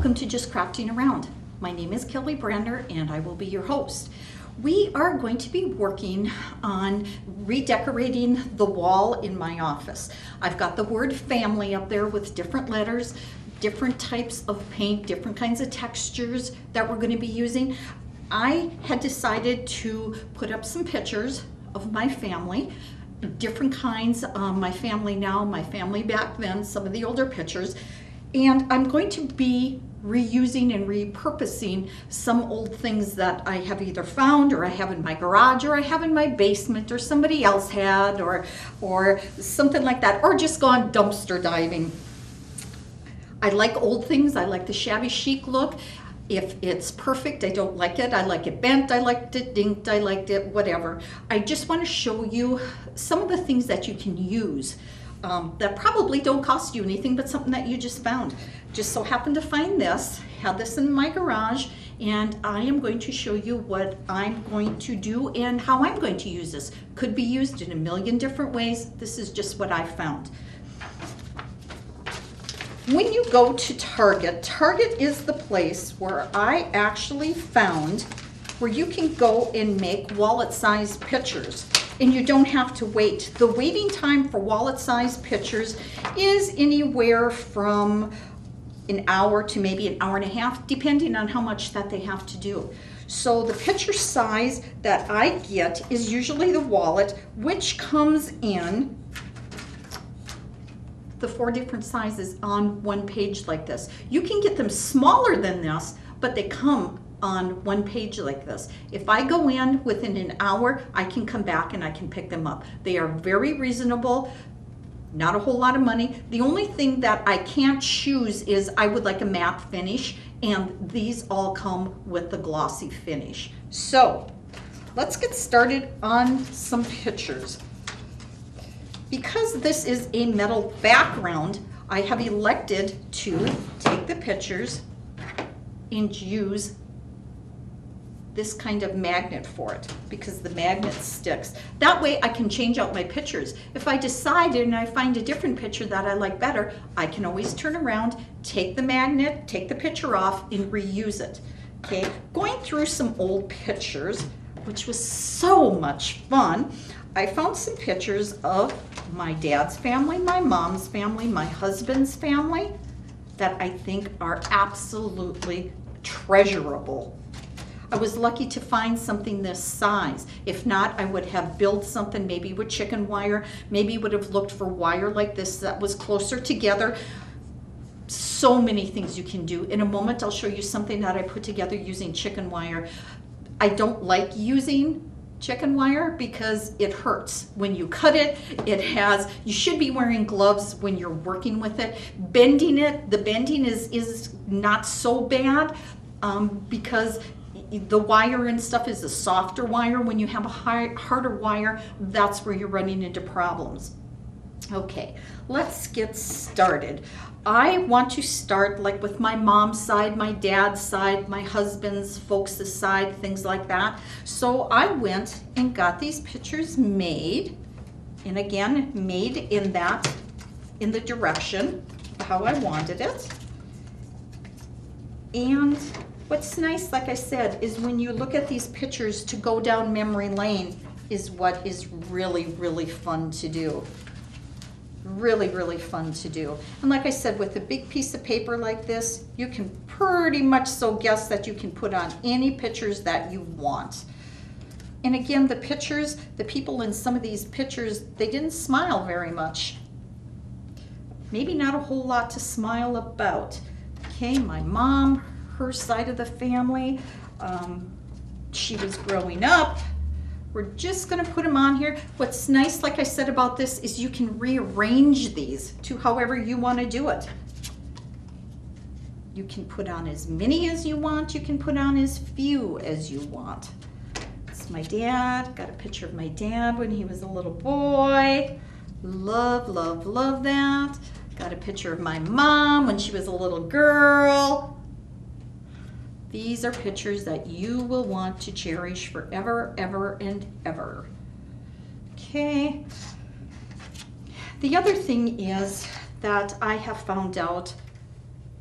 Welcome to Just Crafting Around. My name is Kelly Brander and I will be your host. We are going to be working on redecorating the wall in my office. I've got the word family up there with different letters, different types of paint, different kinds of textures that we're going to be using. I had decided to put up some pictures of my family, different kinds, my family now, my family back then, some of the older pictures. And I'm going to be reusing and repurposing some old things that I have either found or I have in my garage or I have in my basement or somebody else had or something like that, or just gone dumpster diving. I like old things. I like the shabby chic look. If it's perfect, I don't like it. I like it bent, I liked it dinked, I liked it, whatever. I just want to show you some of the things that you can use that probably don't cost you anything, but something that you just found. Just so happened to find this, had this in my garage, and I am going to show you what I'm going to do and how I'm going to use this. Could be used in a million different ways. This is just what I found. When you go to Target, Target is the place where I actually found where you can go and make wallet-sized pictures. And you don't have to wait. The waiting time for wallet-sized pictures is anywhere from an hour to maybe an hour and a half, depending on how much that they have to do. So the picture size that I get is usually the wallet, which comes in the 4 different sizes on one page like this. You can get them smaller than this, but they come on one page like this. If I go in within an hour, I can come back and I can pick them up. They are very reasonable, not a whole lot of money. The only thing that I can't choose is I would like a matte finish, and these all come with the glossy finish. So let's get started on some pictures. Because this is a metal background, I have elected to take the pictures and use this kind of magnet for it, because the magnet sticks. That way I can change out my pictures. If I decide and I find a different picture that I like better, I can always turn around, take the magnet, take the picture off, and reuse it. Okay, going through some old pictures, which was so much fun. I found some pictures of my dad's family, my mom's family, my husband's family that I think are absolutely treasurable. I was lucky to find something this size. If not, I would have built something maybe with chicken wire, maybe would have looked for wire like this that was closer together. So many things you can do. In a moment, I'll show you something that I put together using chicken wire. I don't like using chicken wire because it hurts when you cut it. You should be wearing gloves when you're working with it. Bending it, the bending is not so bad because the wire and stuff is a softer wire. When you have a harder wire, that's where you're running into problems. Okay, let's get started. I want to start like with my mom's side, my dad's side, my husband's folks' side, things like that. So I went and got these pictures made, and again, made in the direction of how I wanted it. And what's nice, like I said, is when you look at these pictures, to go down memory lane is what is really, really fun to do. Really, really fun to do. And like I said, with a big piece of paper like this, you can pretty much so guess that you can put on any pictures that you want. And again, the pictures, the people in some of these pictures, they didn't smile very much. Maybe not a whole lot to smile about. Okay, my mom, her side of the family, she was growing up. We're just going to put them on here. What's nice, like I said about this, is you can rearrange these to however you want to do it. You can put on as many as you want. You can put on as few as you want. It's my dad. Got a picture of my dad when he was a little boy. Love, love, love that. Got a picture of my mom when she was a little girl. These are pictures that you will want to cherish forever, ever, and ever. Okay. The other thing is that I have found out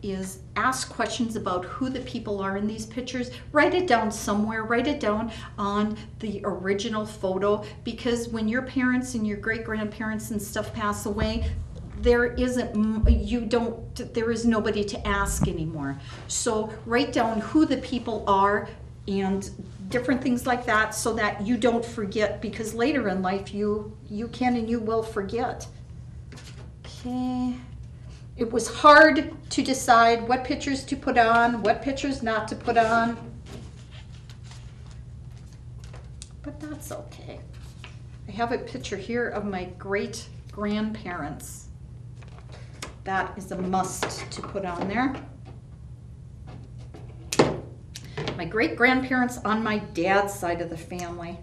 is ask questions about who the people are in these pictures. Write it down somewhere. Write it down on the original photo, because when your parents and your great-grandparents and stuff pass away, there is nobody to ask anymore. So write down who the people are and different things like that, so that you don't forget, because later in life you can and you will forget. Okay. It was hard to decide what pictures to put on, what pictures not to put on, but that's okay. I have a picture here of my great-grandparents. That is a must to put on there. My great-grandparents on my dad's side of the family.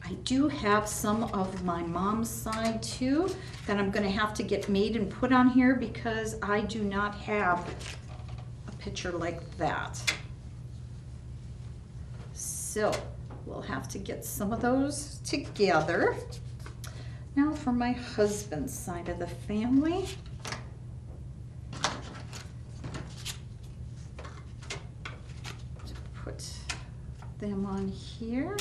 I do have some of my mom's side too that I'm going to have to get made and put on here, because I do not have a picture like that. So we'll have to get some of those together. Now for my husband's side of the family. Put them on here.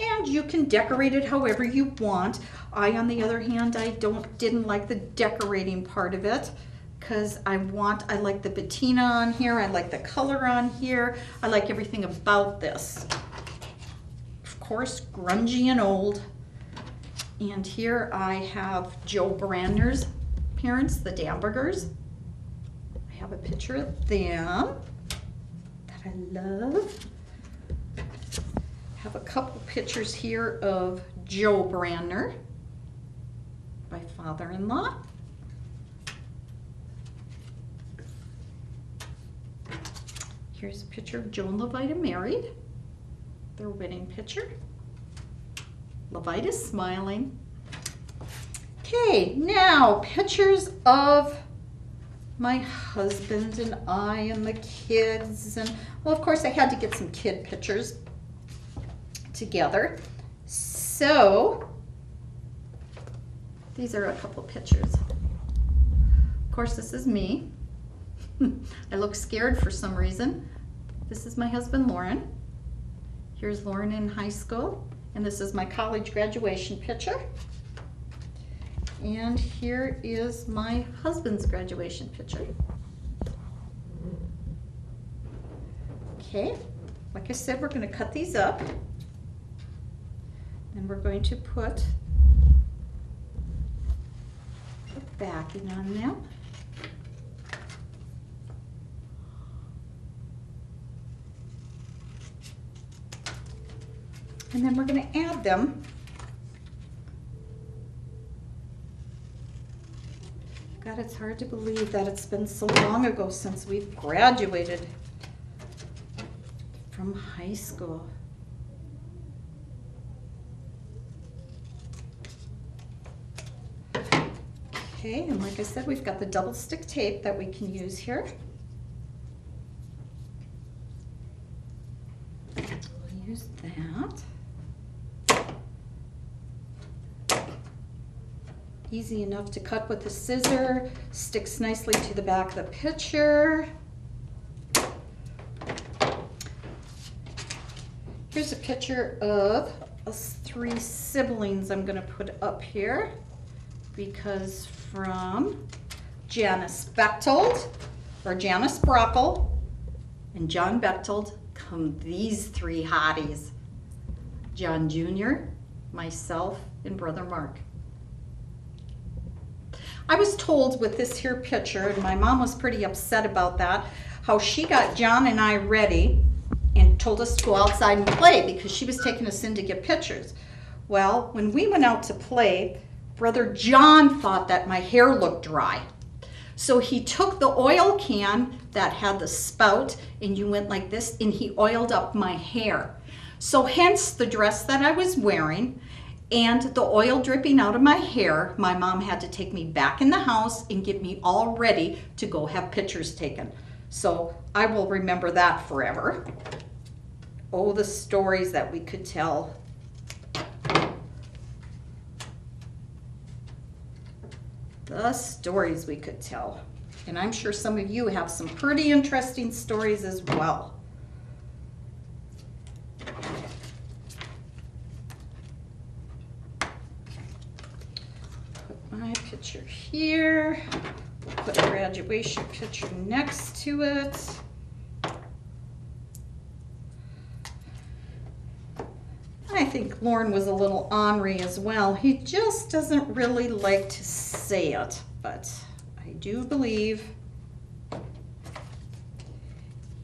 And you can decorate it however you want. I, on the other hand, didn't like the decorating part of it, because I like the patina on here, I like the color on here, I like everything about this. Of course, grungy and old. And here I have Joe Brandner's parents, the Dambergers. I have a picture of them that I love. Have a couple pictures here of Joe Brandner, my father-in-law. Here's a picture of Joe and Levita married, their wedding picture. Levita's smiling. Okay, now pictures of my husband and I and the kids. And well, of course I had to get some kid pictures together. So these are a couple pictures. Of course, this is me. I look scared for some reason. This is my husband, Lauren. Here's Lauren in high school. And this is my college graduation picture. And here is my husband's graduation picture. Okay, like I said, we're going to cut these up. And we're going to put the backing on them. And then we're going to add them. God, it's hard to believe that it's been so long ago since we've graduated from high school. Okay, and like I said, we've got the double stick tape that we can use here. We'll use that. Easy enough to cut with a scissor, sticks nicely to the back of the picture. Here's a picture of us three siblings I'm going to put up here, because from Janice Bechtold, or Janice Brockle, and John Bechtold come these three hotties. John Jr., myself, and Brother Mark. I was told with this here picture, and my mom was pretty upset about that, how she got John and I ready and told us to go outside and play because she was taking us in to get pictures. Well, when we went out to play, Brother John thought that my hair looked dry. So he took the oil can that had the spout, and you went like this, and he oiled up my hair. So hence the dress that I was wearing and the oil dripping out of my hair. My mom had to take me back in the house and get me all ready to go have pictures taken. So I will remember that forever. Oh, the stories that we could tell. The stories we could tell. And I'm sure some of you have some pretty interesting stories as well. Put my picture here. Put a graduation picture next to it. I think Lauren was a little ornery as well. He just doesn't really like to say it, but I do believe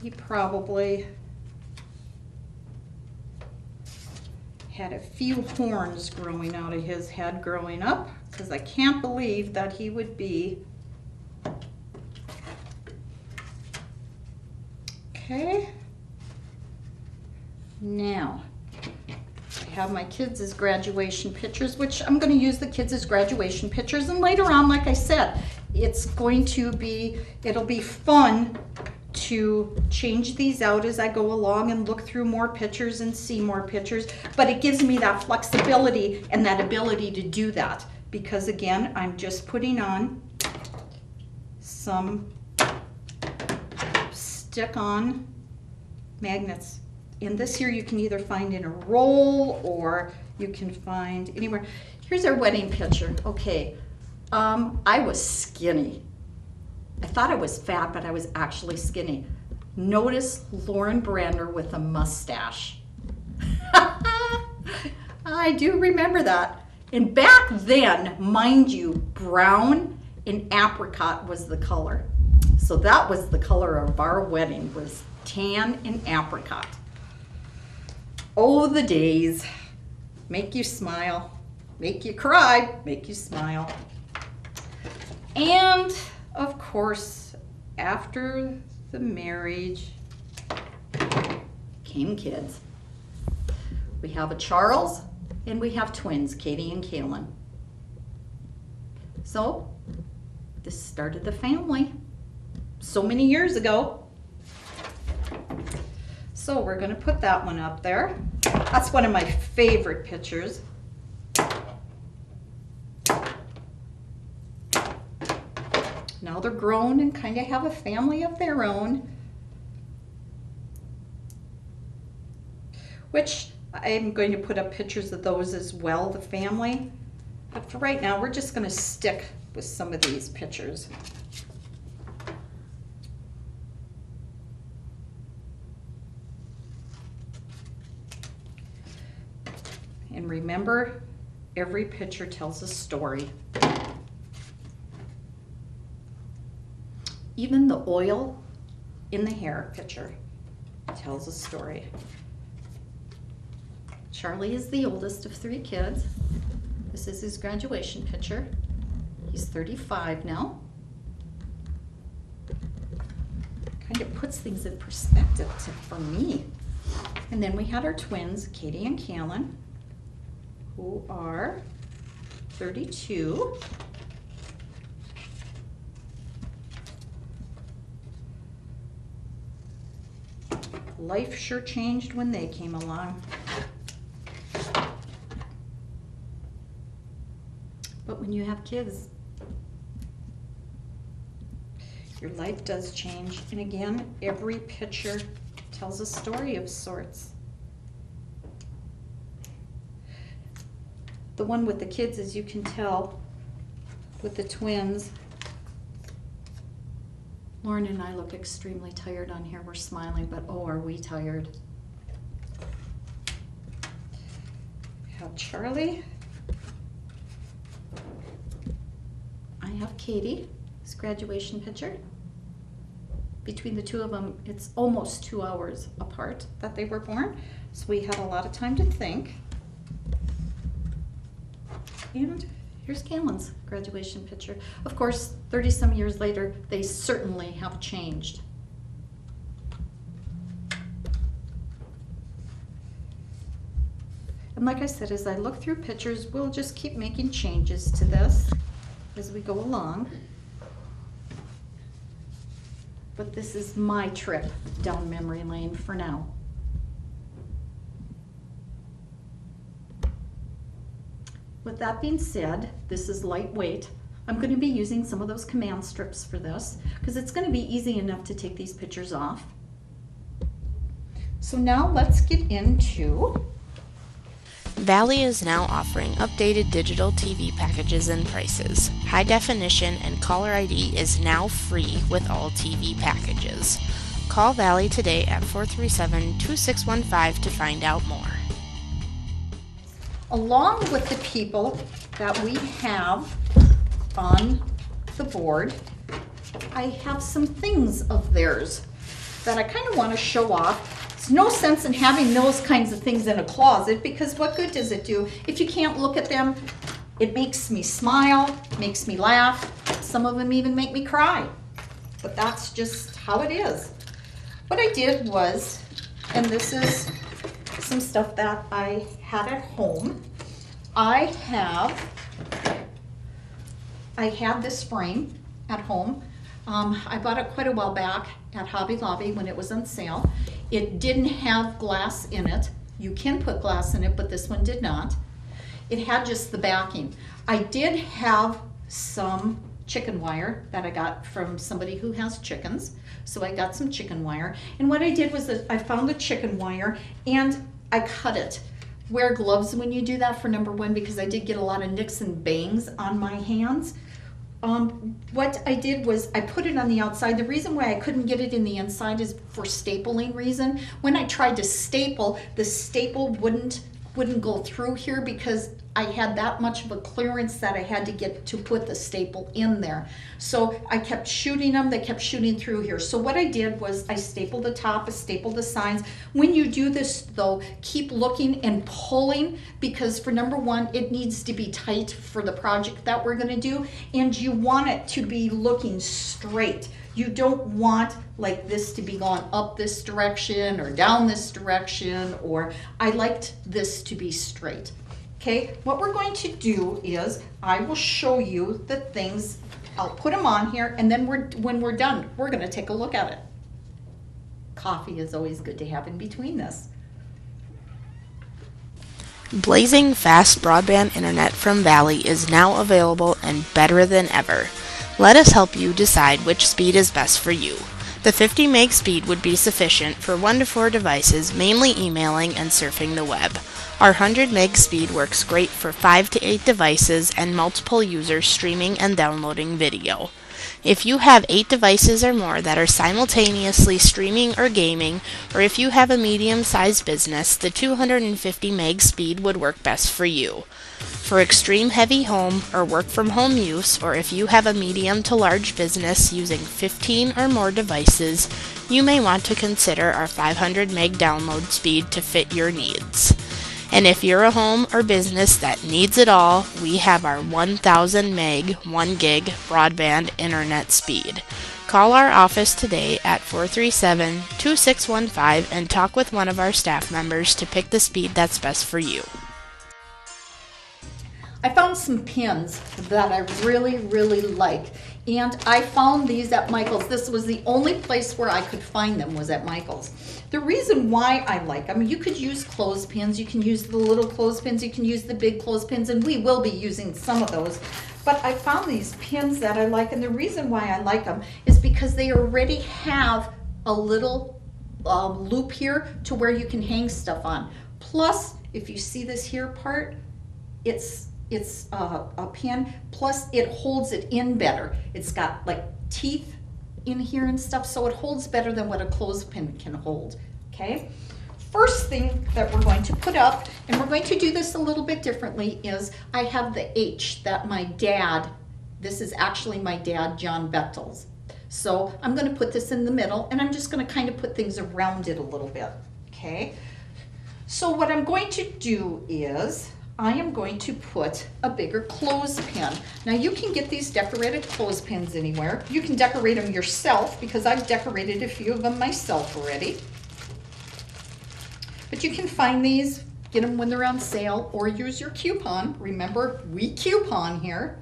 he probably had a few horns growing out of his head growing up, because I can't believe that he would be. Okay. Now, I have my kids' graduation pictures, which I'm going to use the kids' graduation pictures, and later on, like I said, it'll be fun to change these out as I go along and look through more pictures and see more pictures, but it gives me that flexibility and that ability to do that, because again, I'm just putting on some stick-on magnets. In this here, you can either find in a roll or you can find anywhere. Here's our wedding picture. Okay, I was skinny. I thought I was fat, but I was actually skinny. Notice Lauren Brander with a mustache. I do remember that. And back then, mind you, brown and apricot was the color. So that was the color of our wedding, was tan and apricot. Oh, the days. Make you smile, make you cry, make you smile. And of course, after the marriage came kids. We have a Charles and we have twins, Katie and Kaylin. So this started the family so many years ago. So we're going to put that one up there. That's one of my favorite pictures. Now they're grown and kind of have a family of their own, which I'm going to put up pictures of those as well, the family. But for right now, we're just going to stick with some of these pictures. And remember, every picture tells a story. Even the oil in the hair picture tells a story. Charlie is the oldest of 3 kids. This is his graduation picture. He's 35 now. Kind of puts things in perspective for me. And then we had our twins, Katie and Kaylin, who are 32. Life sure changed when they came along. But when you have kids, your life does change. And again, every picture tells a story of sorts. The one with the kids, as you can tell, with the twins, Lauren and I look extremely tired on here. We're smiling, but oh, are we tired. We have Charlie. I have Katie, his graduation picture. Between the two of them, it's almost 2 hours apart that they were born. So we had a lot of time to think. And here's Kaylin's graduation picture. Of course, 30-some years later, they certainly have changed. And like I said, as I look through pictures, we'll just keep making changes to this as we go along. But this is my trip down memory lane for now. With that being said, this is lightweight. I'm going to be using some of those command strips for this because it's going to be easy enough to take these pictures off. So now let's get into... Valley is now offering updated digital TV packages and prices. High definition and caller ID is now free with all TV packages. Call Valley today at 437-2615 to find out more. Along with the people that we have on the board, I have some things of theirs that I kind of want to show off. There's no sense in having those kinds of things in a closet because what good does it do if you can't look at them? It makes me smile, makes me laugh. Some of them even make me cry. But that's just how it is. What I did was, and this is some stuff that I had at home. I had this frame at home. I bought it quite a while back at Hobby Lobby when it was on sale. It didn't have glass in it. You can put glass in it, but this one did not. It had just the backing. I did have some chicken wire that I got from somebody who has chickens. So I got some chicken wire. And what I did was that I found the chicken wire and I cut it. Wear gloves when you do that for number one because I did get a lot of nicks and bangs on my hands. What I did was I put it on the outside. The reason why I couldn't get it in the inside is for stapling reason. When I tried to staple, the staple wouldn't go through here because I had that much of a clearance that I had to get to put the staple in there. So I kept shooting them, they kept shooting through here. So what I did was I stapled the top, I stapled the sides. When you do this though, keep looking and pulling because for number one, it needs to be tight for the project that we're gonna do and you want it to be looking straight. You don't want like this to be going up this direction or down this direction, or I liked this to be straight. Okay, what we're going to do is I will show you the things. I'll put them on here and then when we're done, we're gonna take a look at it. Coffee is always good to have in between this. Blazing fast broadband internet from Valley is now available and better than ever. Let us help you decide which speed is best for you. The 50 meg speed would be sufficient for 1 to 4 devices, mainly emailing and surfing the web. Our 100 meg speed works great for 5 to 8 devices and multiple users streaming and downloading video. If you have 8 devices or more that are simultaneously streaming or gaming, or if you have a medium-sized business, the 250 meg speed would work best for you. For extreme heavy home or work from home use, or if you have a medium to large business using 15 or more devices, you may want to consider our 500 meg download speed to fit your needs. And if you're a home or business that needs it all, we have our 1000 meg 1 gig broadband internet speed. Call our office today at 437-2615 and talk with one of our staff members to pick the speed that's best for you. I found some pins that I really, really like. And I found these at Michael's. This was the only place where I could find them was at Michael's. The reason why I like them, you could use clothespins, you can use the little clothespins, you can use the big clothespins, and we will be using some of those. But I found these pins that I like, and the reason why I like them is because they already have a little loop here to where you can hang stuff on. Plus, if you see this here part, it's a pin, plus it holds it in better. It's got like teeth in here and stuff, so it holds better than what a clothespin can hold, okay? First thing that we're going to put up, and we're going to do this a little bit differently, is I have the H that my dad, this is actually my dad, John Bechtels. So I'm going to put this in the middle, and I'm just going to kind of put things around it a little bit, okay? So what I'm going to do is I am going to put a bigger clothespin. Now you can get these decorated clothespins anywhere. You can decorate them yourself because I've decorated a few of them myself already. But you can find these, get them when they're on sale, or use your coupon. Remember, we coupon here.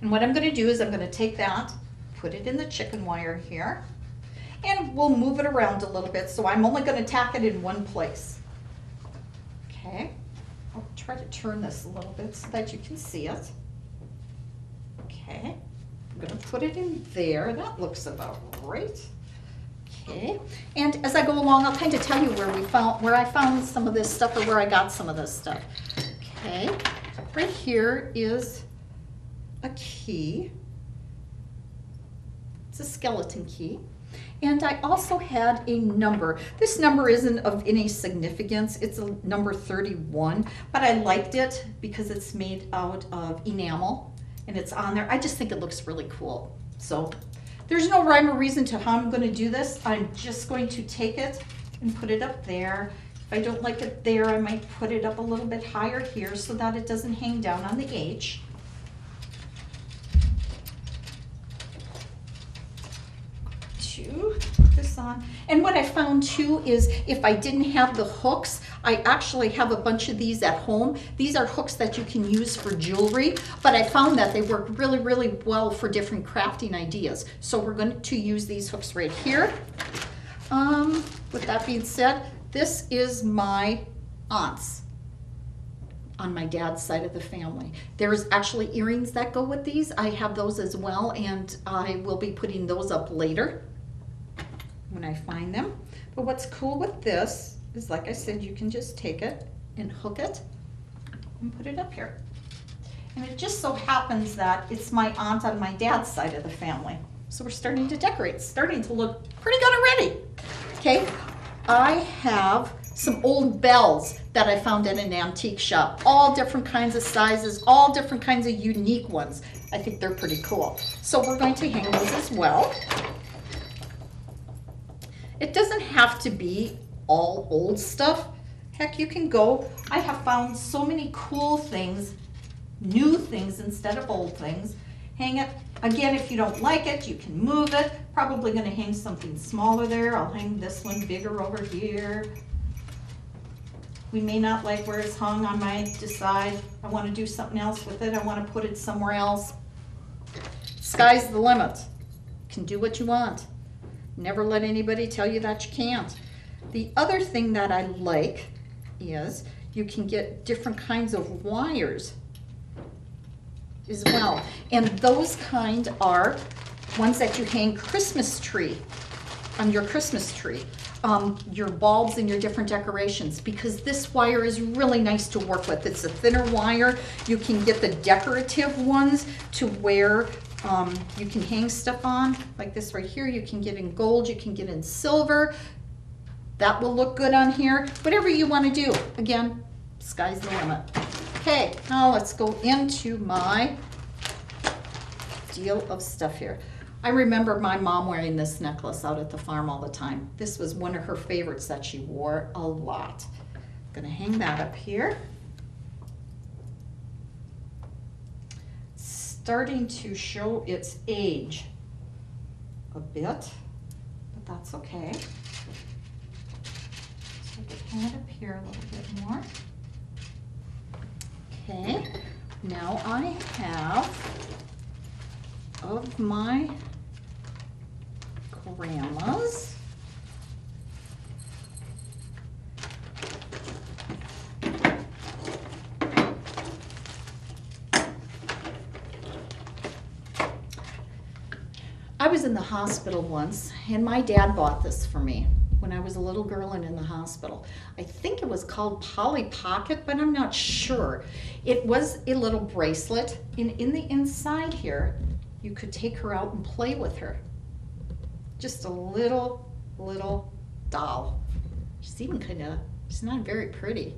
And what I'm going to do is I'm going to take that, put it in the chicken wire here, and we'll move it around a little bit. So I'm only going to tack it in one place. Okay. I'll try to turn this a little bit so that you can see it. Okay, I'm gonna put it in there. That looks about right. Okay, and as I go along, I'll kind of tell you where I found some of this stuff or where I got some of this stuff. Okay, right here is a key. It's a skeleton key. And I also had a number. This number isn't of any significance. It's a number 31, but I liked it because it's made out of enamel and it's on there. I just think it looks really cool. So there's no rhyme or reason to how I'm going to do this. I'm just going to take it and put it up there. If I don't like it there, I might put it up a little bit higher here so that it doesn't hang down on the H. To put this on. And what I found too is if I didn't have the hooks, I actually have a bunch of these at home. These are hooks that you can use for jewelry, but I found that they work really, really well for different crafting ideas. So we're going to use these hooks right here. With that being said, this is my aunt's on my dad's side of the family. There's actually earrings that go with these. I have those as well, and I will be putting those up later when I find them. But what's cool with this is, like I said, you can just take it and hook it and put it up here. And it just so happens that it's my aunt on my dad's side of the family. So we're starting to decorate. It's starting to look pretty good already. Okay, I have some old bells that I found at an antique shop. All different kinds of sizes, all different kinds of unique ones. I think they're pretty cool. So we're going to hang those as well. It doesn't have to be all old stuff. Heck, you can go. I have found so many cool things, new things instead of old things. Hang it. Again, if you don't like it, you can move it. Probably going to hang something smaller there. I'll hang this one bigger over here. We may not like where it's hung. I might decide I want to do something else with it. I want to put it somewhere else. Sky's the limit. You can do what you want. Never let anybody tell you that you can't. The other thing that I like is you can get different kinds of wires as well. And those kind are ones that you hang Christmas tree on your Christmas tree. Your bulbs and your different decorations, because this wire is really nice to work with. It's a thinner wire. You can get the decorative ones to where you can hang stuff on, like this right here. You can get in gold, you can get in silver. That will look good on here. Whatever you want to do. Again, sky's the limit. Okay, now let's go into my deal of stuff here. I remember my mom wearing this necklace out at the farm all the time. This was one of her favorites that she wore a lot. I'm gonna hang that up here. Starting to show its age a bit, but that's okay. So I can hang it up here a little bit more. Okay, now I have of my grandma's I was in the hospital once, and my dad bought this for me when I was a little girl and in the hospital. I think it was called Polly Pocket, but I'm not sure. It was a little bracelet, and in the inside here, you could take her out and play with her. Just a little doll. She's even she's not very pretty,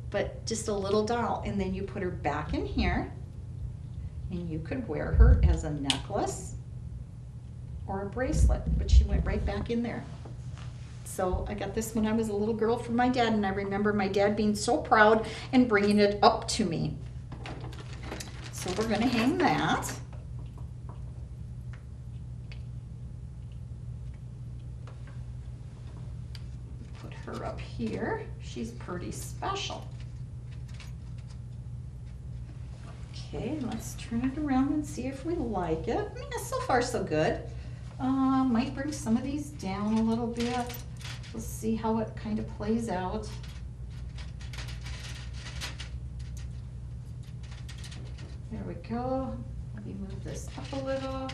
but just a little doll. And then you put her back in here, and you could wear her as a necklace or a bracelet, but she went right back in there. So I got this when I was a little girl from my dad, and I remember my dad being so proud and bringing it up to me. So we're gonna hang that. Put her up here. She's pretty special. Okay, let's turn it around and see if we like it. I mean, so far so good. Might bring some of these down a little bit. We'll see how it kind of plays out. There we go. Maybe move this up a little.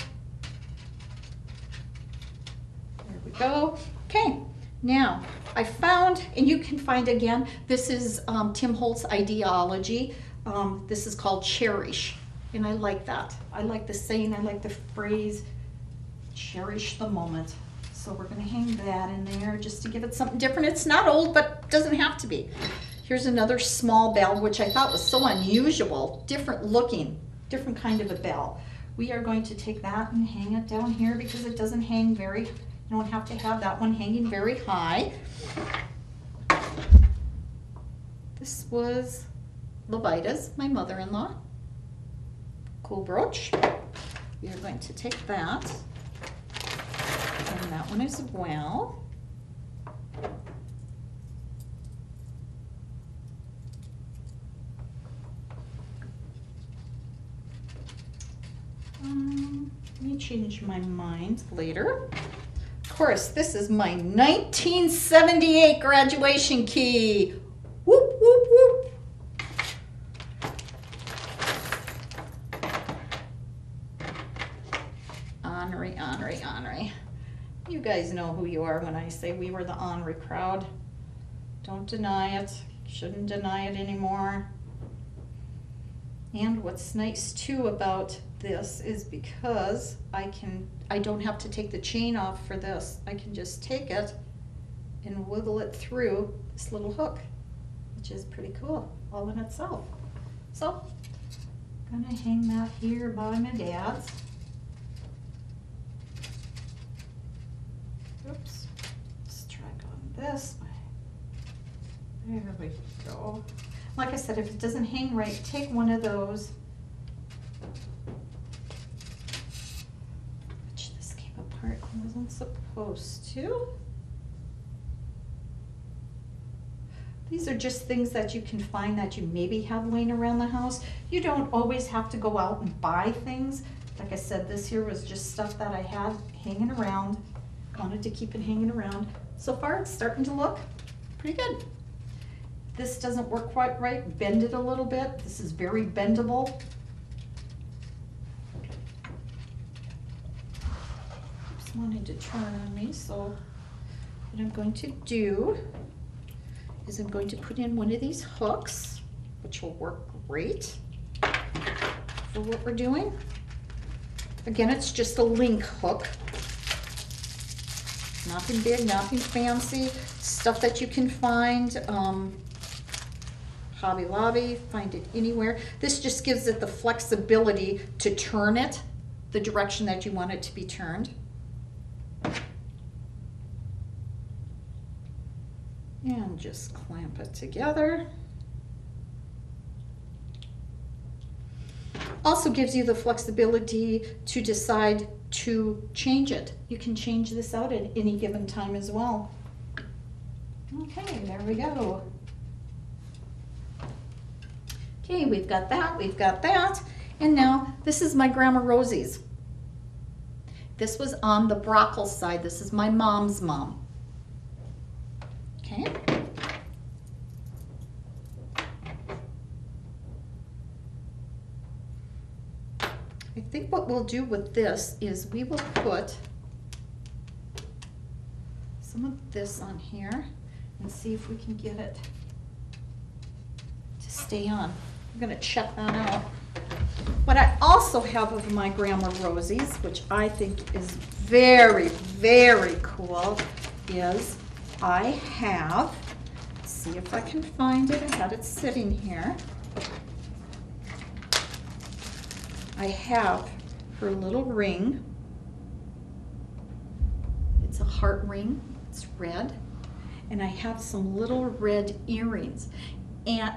There we go. Okay, now I found, and you can find again, this is Tim Holtz's ideology. This is called cherish, and I like that. I like the saying, I like the phrase, cherish the moment. So we're gonna hang that in there just to give it something different. It's not old, but doesn't have to be. Here's another small bell, which I thought was so unusual, different looking, different kind of a bell. We are going to take that and hang it down here because it doesn't hang very, you don't have to have that one hanging very high. This was Levita's, my mother-in-law. Cool brooch. We are going to take that and that one as well. Let me change my mind later. Of course, this is my 1978 graduation key. Whoop, whoop, whoop. Ornery, ornery, ornery. You guys know who you are when I say we were the ornery crowd. Don't deny it. Shouldn't deny it anymore. And what's nice too about this is because I don't have to take the chain off for this. I can just take it and wiggle it through this little hook, which is pretty cool all in itself. So I'm gonna hang that here by my dad's. Oops, let's try going this way. There we go. Like I said, if it doesn't hang right, take one of those. Which this came apart, it wasn't supposed to. These are just things that you can find that you maybe have laying around the house. You don't always have to go out and buy things. Like I said, this here was just stuff that I had hanging around. Wanted to keep it hanging around. So far, it's starting to look pretty good. This doesn't work quite right, bend it a little bit. This is very bendable. It's wanting to turn on me, so what I'm going to do is I'm going to put in one of these hooks, which will work great for what we're doing. Again, it's just a link hook. Nothing big, nothing fancy, stuff that you can find. Hobby Lobby, find it anywhere. This just gives it the flexibility to turn it the direction that you want it to be turned. And just clamp it together. Also gives you the flexibility to decide to change it. You can change this out at any given time as well. Okay, there we go. Okay, we've got that, and now this is my Grandma Rosie's. This was on the Brockle side. This is my mom's mom. Okay. I think what we'll do with this is we will put some of this on here and see if we can get it to stay on. I'm gonna check that out. What I also have of my Grandma Rosie's, which I think is very, very cool, is I have, let's see if I can find it. I had it sitting here. I have her little ring. It's a heart ring, it's red. And I have some little red earrings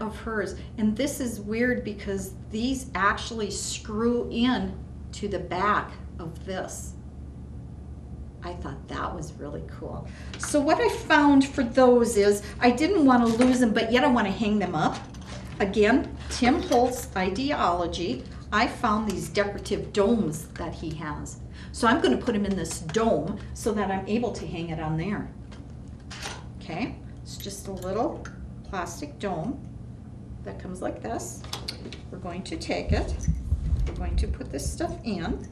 of hers. And this is weird because these actually screw in to the back of this. I thought that was really cool. So what I found for those is, I didn't want to lose them, but yet I want to hang them up. Again, Tim Holtz's ideology. I found these decorative domes that he has. So I'm going to put them in this dome so that I'm able to hang it on there. Okay, it's just a little plastic dome that comes like this. We're going to take it going to put this stuff in.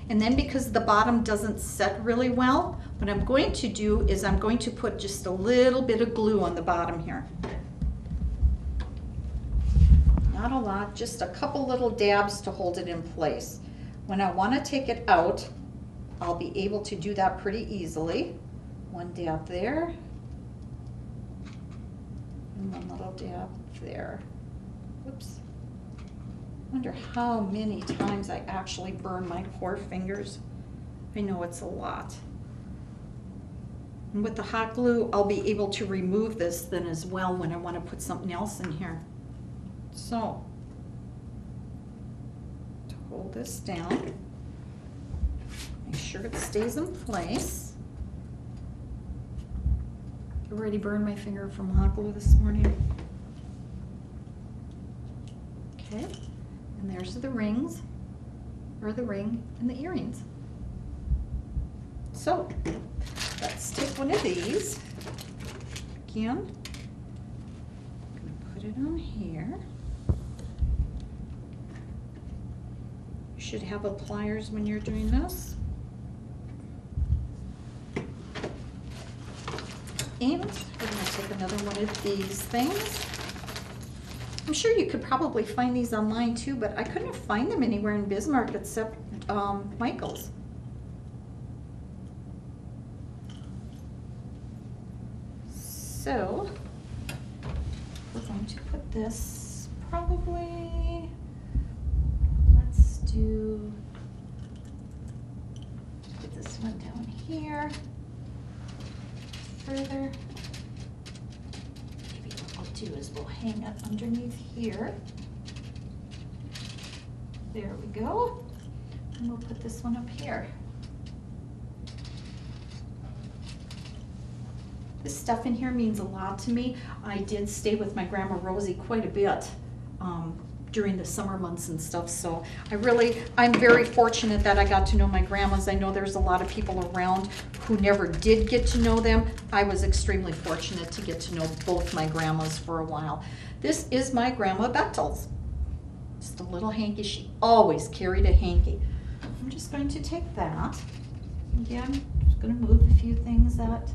And then because the bottom doesn't set really well, what I'm going to do is I'm going to put just a little bit of glue on the bottom here. Not a lot, just a couple little dabs to hold it in place. When I want to take it out, I'll be able to do that pretty easily. One dab there, and one little dab there. Oops. Wonder how many times I actually burn my poor fingers. I know it's a lot. And with the hot glue, I'll be able to remove this then as well when I want to put something else in here. So, to hold this down, make sure it stays in place. I already burned my finger from hot glue this morning. Okay. And there's the rings, or the ring and the earrings. So let's take one of these. Again, I'm going to put it on here. You should have pliers when you're doing this. And we're going to take another one of these things. I'm sure you could probably find these online too, but I couldn't find them anywhere in Bismarck except Michael's. So we're going to put this probably, let's do, put this one down here further. Is we'll hang it underneath here. There we go. And we'll put this one up here. This stuff in here means a lot to me. I did stay with my Grandma Rosie quite a bit during the summer months and stuff, so I'm very fortunate that I got to know my grandmas. I know there's a lot of people around who never did get to know them. I was extremely fortunate to get to know both my grandmas for a while. This is my Grandma Bethel's. Just a little hanky. She always carried a hanky. I'm just going to take that. Again, just going to move a few things that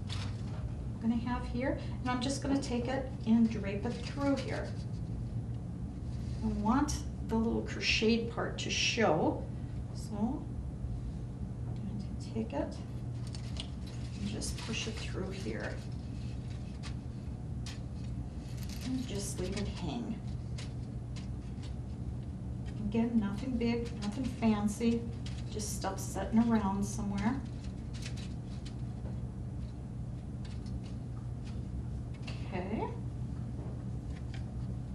I'm going to have here, and I'm just going to take it and drape it through here. I want the little crocheted part to show, so I'm going to take it and just push it through here and just leave it hang. Again, nothing big, nothing fancy, just stuff sitting around somewhere. Okay.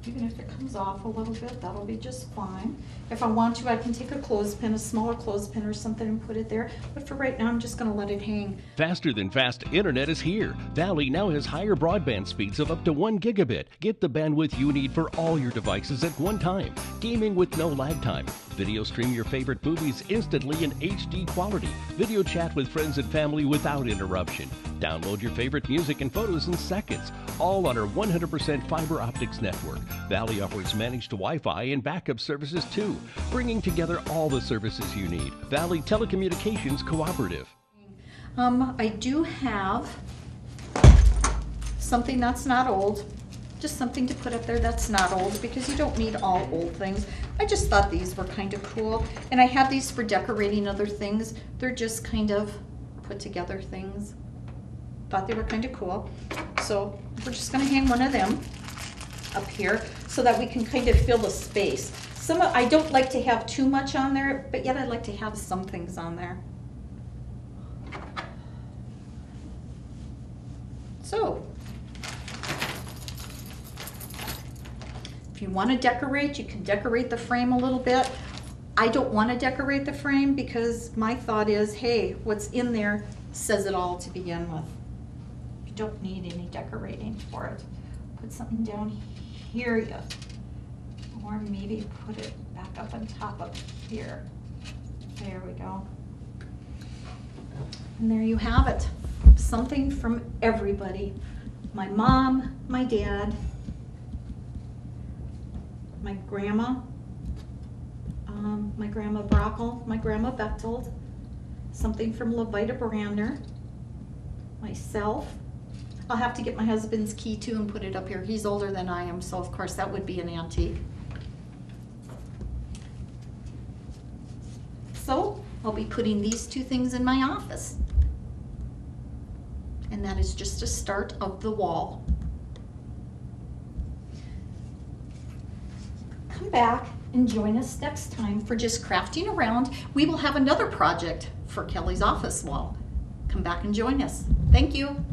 Even if it comes off a little bit, that'll be just fine. If I want to, I can take a clothespin, a smaller clothespin or something, and put it there. But for right now, I'm just going to let it hang. Faster than fast internet is here. Valley now has higher broadband speeds of up to 1 gigabit. Get the bandwidth you need for all your devices at one time. Gaming with no lag time. Video stream your favorite movies instantly in HD quality. Video chat with friends and family without interruption. Download your favorite music and photos in seconds. All on our 100% fiber optics network. Valley offers managed Wi-Fi and backup services too, bringing together all the services you need. Valley Telecommunications Cooperative. I do have something that's not old, just something to put up there that's not old, because you don't need all old things. I just thought these were kind of cool, and I have these for decorating other things. They're just kind of put together things. Thought they were kind of cool, so we're just going to hang one of them up here so that we can kind of fill the space. I don't like to have too much on there, but yet I like to have some things on there. So, if you want to decorate, you can decorate the frame a little bit. I don't want to decorate the frame because my thought is, hey, what's in there says it all to begin with. You don't need any decorating for it. Put something down here yet, or maybe put it back up on top of here. There we go. And there you have it. Something from everybody. My mom, my dad, my grandma Brockle, my grandma Bechtold, something from Levita Brander, myself. I'll have to get my husband's key too and put it up here. He's older than I am, so of course that would be an antique. So I'll be putting these two things in my office. And that is just a start of the wall. Come back and join us next time for just crafting around. We will have another project for Kelly's office wall. Come back and join us. Thank you.